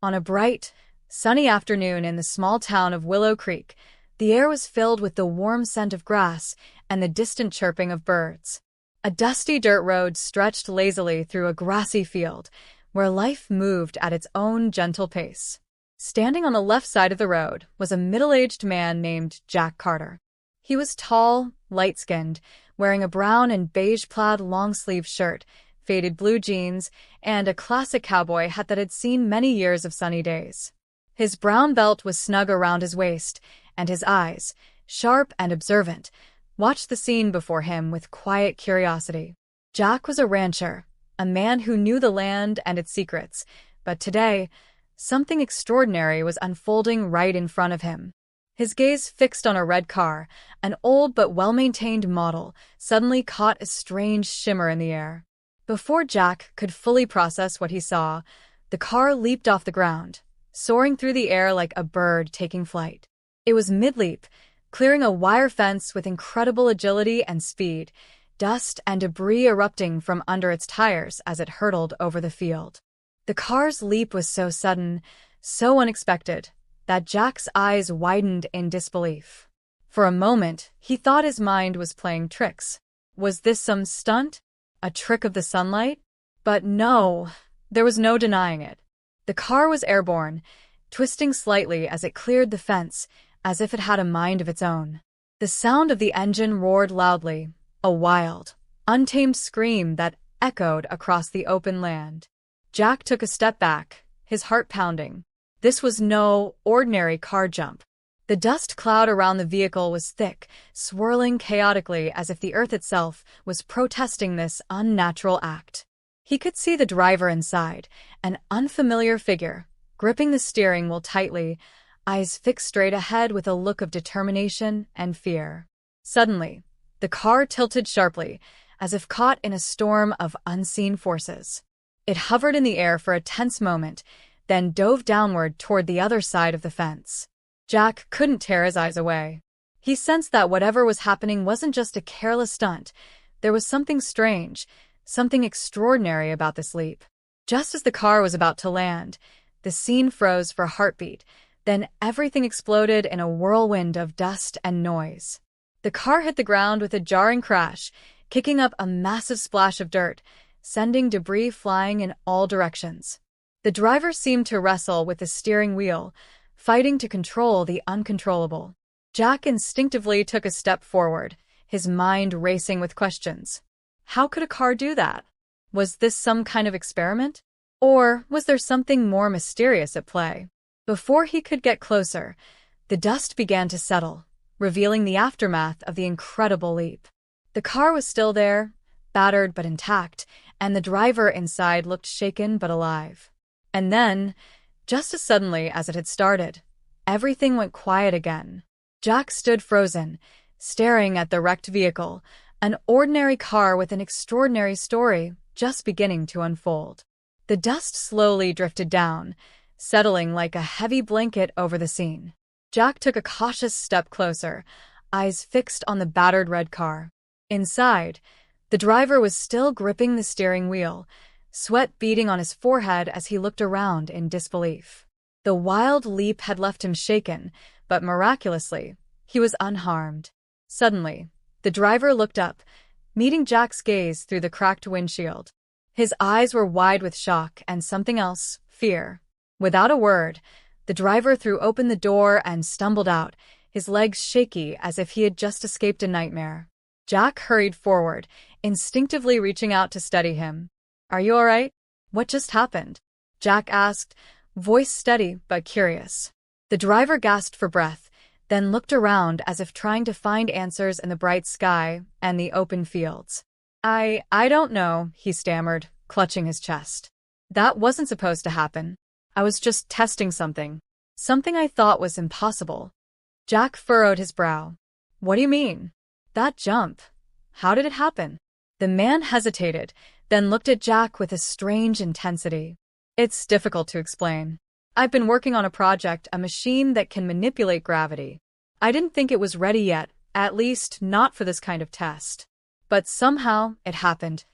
On a bright, sunny afternoon in the small town of Willow Creek, the air was filled with the warm scent of grass and the distant chirping of birds. A dusty dirt road stretched lazily through a grassy field, where life moved at its own gentle pace. Standing on the left side of the road was a middle-aged man named Jack Carter. He was tall, light-skinned, wearing a brown and beige-plaid long-sleeved shirt, faded blue jeans, and a classic cowboy hat that had seen many years of sunny days. His brown belt was snug around his waist, and his eyes, sharp and observant, watched the scene before him with quiet curiosity. Jack was a rancher, a man who knew the land and its secrets, but today, something extraordinary was unfolding right in front of him. His gaze fixed on a red car, an old but well-maintained model, suddenly caught a strange shimmer in the air. Before Jack could fully process what he saw, the car leaped off the ground, soaring through the air like a bird taking flight. It was mid-leap, clearing a wire fence with incredible agility and speed, dust and debris erupting from under its tires as it hurtled over the field. The car's leap was so sudden, so unexpected, that Jack's eyes widened in disbelief. For a moment, he thought his mind was playing tricks. Was this some stunt? A trick of the sunlight? But no, there was no denying it. The car was airborne, twisting slightly as it cleared the fence, as if it had a mind of its own. The sound of the engine roared loudly, a wild, untamed scream that echoed across the open land. Jack took a step back, his heart pounding. This was no ordinary car jump. The dust cloud around the vehicle was thick, swirling chaotically as if the earth itself was protesting this unnatural act. He could see the driver inside, an unfamiliar figure, gripping the steering wheel tightly, eyes fixed straight ahead with a look of determination and fear. Suddenly, the car tilted sharply, as if caught in a storm of unseen forces. It hovered in the air for a tense moment, then dove downward toward the other side of the fence. Jack couldn't tear his eyes away. He sensed that whatever was happening wasn't just a careless stunt. There was something strange, something extraordinary about this leap. Just as the car was about to land, the scene froze for a heartbeat, then everything exploded in a whirlwind of dust and noise. The car hit the ground with a jarring crash, kicking up a massive splash of dirt, sending debris flying in all directions. The driver seemed to wrestle with the steering wheel, fighting to control the uncontrollable. Jack instinctively took a step forward, his mind racing with questions. How could a car do that? Was this some kind of experiment? Or was there something more mysterious at play? Before he could get closer, the dust began to settle, revealing the aftermath of the incredible leap. The car was still there, battered but intact, and the driver inside looked shaken but alive. And then, just as suddenly as it had started, everything went quiet again. Jack stood frozen, staring at the wrecked vehicle, an ordinary car with an extraordinary story just beginning to unfold. The dust slowly drifted down, settling like a heavy blanket over the scene. Jack took a cautious step closer, eyes fixed on the battered red car. Inside, the driver was still gripping the steering wheel, sweat beading on his forehead as he looked around in disbelief. The wild leap had left him shaken, but miraculously, he was unharmed. Suddenly, the driver looked up, meeting Jack's gaze through the cracked windshield. His eyes were wide with shock and something else, fear. Without a word, the driver threw open the door and stumbled out, his legs shaky as if he had just escaped a nightmare. Jack hurried forward, instinctively reaching out to steady him. "Are you all right? What just happened?" Jack asked, voice steady but curious. The driver gasped for breath, then looked around as if trying to find answers in the bright sky and the open fields. I don't know," he stammered, clutching his chest. "That wasn't supposed to happen. I was just testing something. Something I thought was impossible." Jack furrowed his brow. "What do you mean? That jump. How did it happen?" The man hesitated, then looked at Jack with a strange intensity. "It's difficult to explain. I've been working on a project, a machine that can manipulate gravity. I didn't think it was ready yet, at least not for this kind of test. But somehow it happened.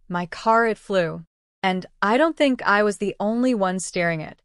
My car, it flew. And I don't think I was the only one steering it."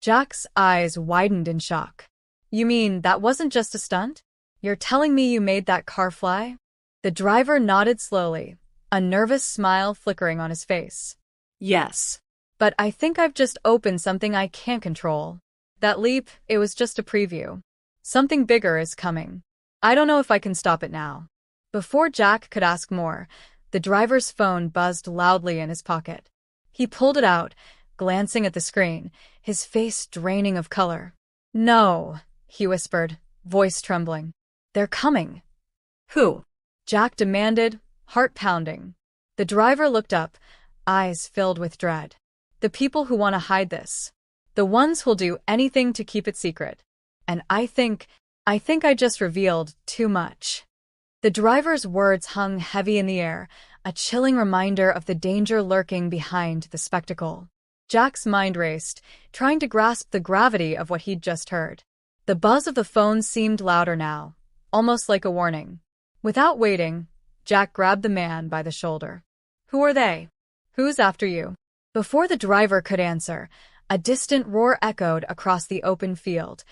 Jack's eyes widened in shock. You mean that wasn't just a stunt? You're telling me you made that car fly? The driver nodded slowly, a nervous smile flickering on his face. Yes. But I think I've just opened something I can't control. That leap, it was just a preview. Something bigger is coming. I don't know if I can stop it now. Before Jack could ask more, the driver's phone buzzed loudly in his pocket. He pulled it out, glancing at the screen, his face draining of color. No, he whispered, voice trembling. They're coming. Who? Jack demanded, heart pounding. The driver looked up, eyes filled with dread. The people who want to hide this. The ones who'll do anything to keep it secret. And I think I just revealed too much. The driver's words hung heavy in the air, a chilling reminder of the danger lurking behind the spectacle. Jack's mind raced, trying to grasp the gravity of what he'd just heard. The buzz of the phone seemed louder now, almost like a warning. Without waiting, Jack grabbed the man by the shoulder. Who are they? Who's after you? Before the driver could answer, a distant roar echoed across the open field,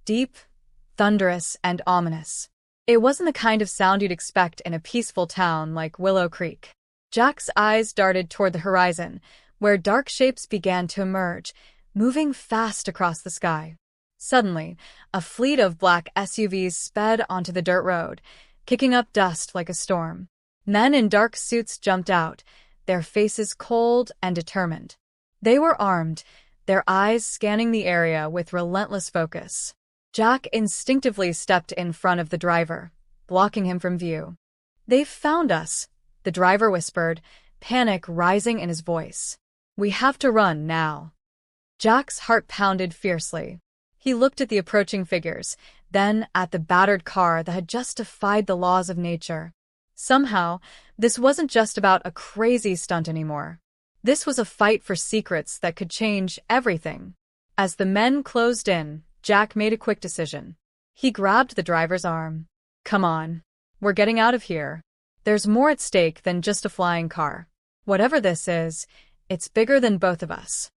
deep, thunderous, and ominous. It wasn't the kind of sound you'd expect in a peaceful town like Willow Creek. Jack's eyes darted toward the horizon, where dark shapes began to emerge, moving fast across the sky. Suddenly, a fleet of black SUVs sped onto the dirt road, kicking up dust like a storm. Men in dark suits jumped out, their faces cold and determined. They were armed, their eyes scanning the area with relentless focus. Jack instinctively stepped in front of the driver, blocking him from view. They've found us, the driver whispered, panic rising in his voice. We have to run now. Jack's heart pounded fiercely. He looked at the approaching figures, then at the battered car that had just defied the laws of nature. Somehow, this wasn't just about a crazy stunt anymore. This was a fight for secrets that could change everything. As the men closed in, Jack made a quick decision. He grabbed the driver's arm. Come on. We're getting out of here. There's more at stake than just a flying car. Whatever this is, it's bigger than both of us.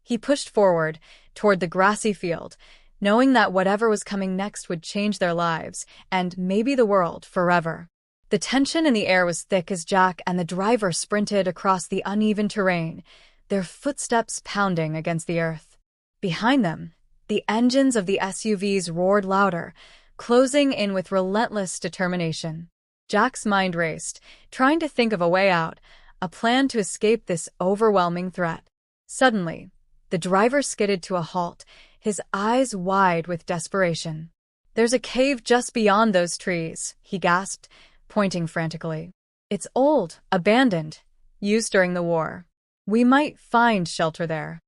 He pushed forward, toward the grassy field, knowing that whatever was coming next would change their lives, and maybe the world, forever. The tension in the air was thick as Jack and the driver sprinted across the uneven terrain, their footsteps pounding against the earth. Behind them, the engines of the SUVs roared louder, closing in with relentless determination. Jack's mind raced, trying to think of a way out, a plan to escape this overwhelming threat. Suddenly, the driver skidded to a halt, his eyes wide with desperation. There's a cave just beyond those trees, he gasped, pointing frantically. It's old, abandoned, used during the war. We might find shelter there.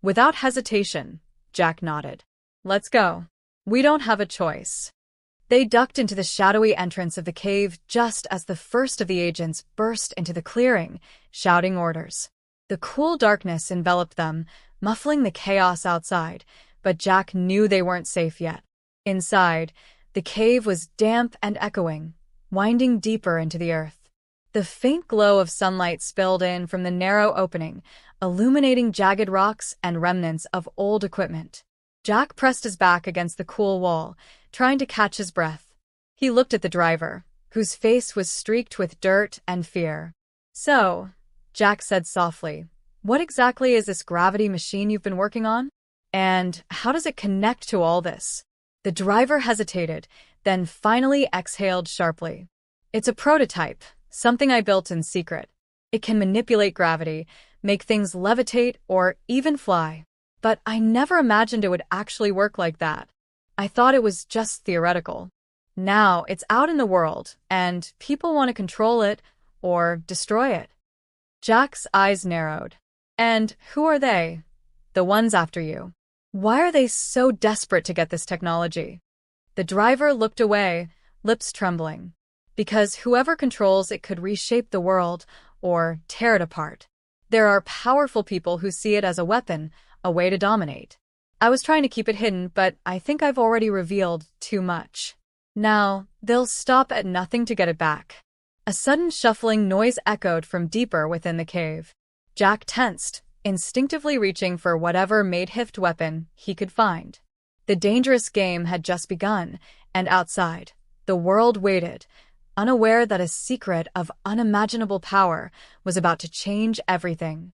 Without hesitation, Jack nodded. Let's go. We don't have a choice. They ducked into the shadowy entrance of the cave just as the first of the agents burst into the clearing, shouting orders. The cool darkness enveloped them, muffling the chaos outside, but Jack knew they weren't safe yet. Inside, the cave was damp and echoing, winding deeper into the earth. The faint glow of sunlight spilled in from the narrow opening, illuminating jagged rocks and remnants of old equipment. Jack pressed his back against the cool wall, trying to catch his breath. He looked at the driver, whose face was streaked with dirt and fear. So, Jack said softly, what exactly is this gravity machine you've been working on? And how does it connect to all this? The driver hesitated, then finally exhaled sharply. It's a prototype, something I built in secret. It can manipulate gravity, make things levitate, or even fly. But I never imagined it would actually work like that. I thought it was just theoretical. Now it's out in the world, and people want to control it or destroy it. Jack's eyes narrowed. And who are they? The ones after you. Why are they so desperate to get this technology? The driver looked away, lips trembling. Because whoever controls it could reshape the world or tear it apart. There are powerful people who see it as a weapon, a way to dominate. I was trying to keep it hidden, but I think I've already revealed too much. Now, they'll stop at nothing to get it back. A sudden shuffling noise echoed from deeper within the cave. Jack tensed, instinctively reaching for whatever makeshift weapon he could find. The dangerous game had just begun, and outside, the world waited, unaware that a secret of unimaginable power was about to change everything.